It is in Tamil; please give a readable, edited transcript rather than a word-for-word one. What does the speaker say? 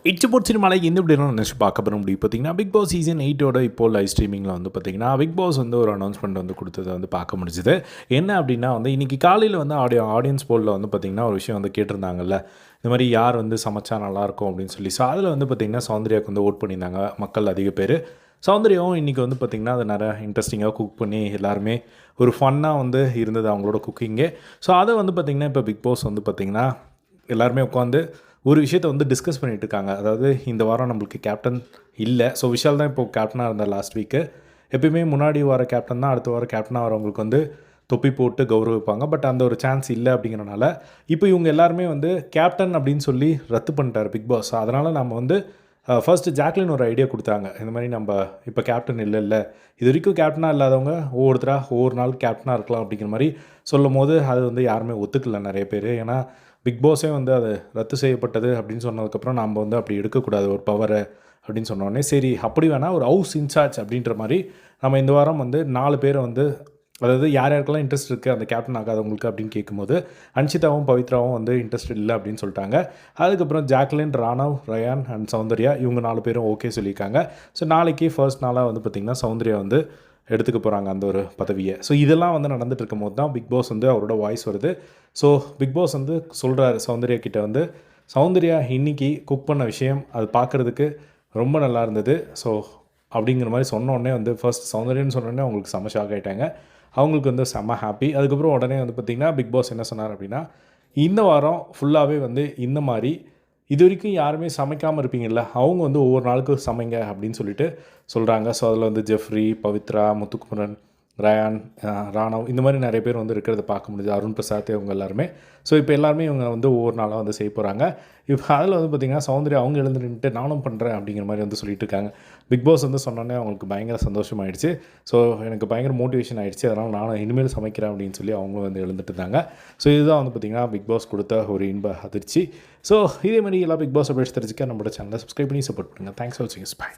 இட்ஸ் போட் சினிமாவில் இந்த இப்படி நினச்சி பார்க்க போகிற முடியும் பார்த்தீங்கன்னா பிக் பாஸ் சீசன் 8 இப்போ லைவ் ஸ்ட்ரீமிங்கில் வந்து பார்த்தீங்கன்னா பிக் பாஸ் வந்து ஒரு அனௌன்ஸ்மெண்ட் வந்து கொடுத்ததை வந்து பார்க்க முடிஞ்சுது. என்ன அப்படின்னா வந்து இன்றைக்கி காலையில் வந்து ஆடியன்ஸ் போலில் வந்து பார்த்திங்கன்னா ஒரு விஷயம் வந்து கேட்டிருந்தாங்கல்ல, இந்த மாதிரி யார் வந்து சமைச்சா நல்லாயிருக்கும் அப்படின்னு சொல்லி. ஸோ அதில் வந்து பார்த்திங்கன்னா சௌந்தர்யாவுக்கு வந்து ஓட் பண்ணியிருந்தாங்க மக்கள் அதிக பேர். சௌந்தர்யாவும் இன்றைக்கி வந்து பார்த்திங்கன்னா அதை நிறையா இன்ட்ரெஸ்டிங்காக குக் பண்ணி எல்லாருமே ஒரு ஃபன்னாக வந்து இருந்தது அவங்களோட குக்கிங்கே. ஸோ அதை வந்து பார்த்திங்கன்னா இப்போ பிக் பாஸ் வந்து பார்த்திங்கன்னா எல்லாருமே உட்காந்து ஒரு விஷயத்தை வந்து டிஸ்கஸ் பண்ணிகிட்டு இருக்காங்க. அதாவது இந்த வாரம் நம்மளுக்கு கேப்டன் இல்லை. ஸோ விஷால் தான் இப்போது கேப்டனாக இருந்தார் லாஸ்ட் வீக்கு. எப்பயுமே முன்னாடி வர கேப்டன் தான் அடுத்த வாரம் கேப்டனாக வரவங்களுக்கு வந்து தொப்பி போட்டு கௌரவிப்பாங்க. பட் அந்த ஒரு சான்ஸ் இல்லை அப்படிங்கிறனால இப்போ இவங்க எல்லாருமே வந்து கேப்டன் அப்படின்னு சொல்லி ரத்து பண்ணிட்டார் பிக் பாஸ். அதனால் நம்ம வந்து ஃபர்ஸ்ட்டு ஜாக்லின் ஒரு ஐடியா கொடுத்தாங்க. இந்த மாதிரி நம்ம இப்போ கேப்டன் இல்லை இது வரைக்கும் கேப்டனாக இல்லாதவங்க ஒவ்வொருத்தராக ஒவ்வொரு நாள் கேப்டனாக இருக்கலாம் அப்படிங்கிற மாதிரி சொல்லும் போது அது வந்து யாருமே ஒத்துக்கல நிறைய பேர். ஏன்னா பிக் பாஸே வந்து அது ரத்து செய்யப்பட்டது அப்படின்னு சொன்னதுக்கப்புறம் நம்ம வந்து அப்படி எடுக்கக்கூடாது ஒரு பவரை அப்படின்னு சொன்னோடனே, சரி அப்படி வேணால் ஒரு ஹவுஸ் இன்சார்ஜ் அப்படின்ற மாதிரி நம்ம இந்த வாரம் வந்து 4 பேரை வந்து, அதாவது யார் யாருக்கெல்லாம் இன்ட்ரெஸ்ட் இருக்குது அந்த கேப்டன் ஆகாதவங்களுக்கு அப்படின்னு கேட்கும்போது அன்ஷிதாவும் பவித்ராவும் வந்து இன்ட்ரெஸ்ட் இல்லை அப்படின்னு சொல்லிட்டாங்க. அதுக்கப்புறம் ஜாக்லின், ராணவ், ரயான் அண்ட் சௌந்தர்யா இவங்க 4 பேரும் ஓகே சொல்லியிருக்காங்க. ஸோ நாளைக்கு ஃபர்ஸ்ட் நாளாக வந்து பார்த்திங்கன்னா சௌந்தர்யா வந்து எடுத்துக்க போகிறாங்க அந்த ஒரு பதவியை. ஸோ இதெல்லாம் வந்து நடந்துட்டு இருக்கும் போது தான் பிக் பாஸ் வந்து அவரோட வாய்ஸ் வருது. ஸோ பிக் பாஸ் வந்து சொல்கிறாரு சௌந்தர்யா கிட்டே வந்து, சௌந்தர்யா இன்றைக்கி குக் பண்ண விஷயம் அது பார்க்குறதுக்கு ரொம்ப நல்லா இருந்தது. ஸோ அப்படிங்கிற மாதிரி சொன்னோடனே வந்து ஃபர்ஸ்ட் சௌந்தர்யன்னு சொன்னோடனே அவங்களுக்கு செம்ம ஷாக் ஆகிட்டாங்க. அவங்களுக்கு வந்து செம்ம ஹாப்பி. அதுக்கப்புறம் உடனே வந்து பார்த்திங்கன்னா பிக் பாஸ் என்ன சொன்னார் அப்படின்னா, இந்த வாரம் ஃபுல்லாகவே வந்து இந்த மாதிரி இது வரைக்கும் யாருமே சமைக்காமல் இருப்பீங்கள்ல, அவங்க வந்து ஒவ்வொரு நாளுக்கும் சமைங்க அப்படின்னு சொல்லிட்டு சொல்கிறாங்க. ஸோ அதில் வந்து ஜெஃப்ரி, பவித்ரா, முத்துக்குமரன், ரயான், ராணவ் இந்த மாதிரி நிறைய பேர் வந்து இருக்கிறத பார்க்க முடியுது. அருண் பிரசாத் இவங்க எல்லாருமே. ஸோ இப்போ எல்லாருமே இவங்க வந்து ஒவ்வொரு நாளாக வந்து செய்ய போகிறாங்க. இப்போ அதில் வந்து பார்த்திங்கன்னா சௌந்தர்யா அவங்க எழுந்து நின்றுட்டு நானும் பண்ணுறேன் அப்படிங்கிற மாதிரி வந்து சொல்லிட்டு இருக்காங்க. பிக் பாஸ் வந்து சொன்னோன்னே அவங்களுக்கு பயங்கர சந்தோஷமாயிடுச்சு. ஸோ எனக்கு பயங்கர மோட்டிவேஷன் ஆகிடுச்சு. அதனால் நானும் இனிமேல் சமைக்கிறேன் அப்படின்னு சொல்லி அவங்களும் வந்து எழுந்துட்டு இருந்தாங்க. ஸோ இதுதான் வந்து பார்த்திங்கன்னா பிக் பாஸ் கொடுத்த ஒரு இன்ப அதிர்ச்சி. ஸோ இதே மாதிரி எல்லா பிக் பாஸ் அப்டேட்ஸ் தெரிஞ்சுக்க நம்மளோட சேனலை சப்ஸ்கிரைப் பண்ணி சப்போர்ட் பண்ணுங்கள். தேங்க்ஸ் ஃபார் வாட்சிங். பை.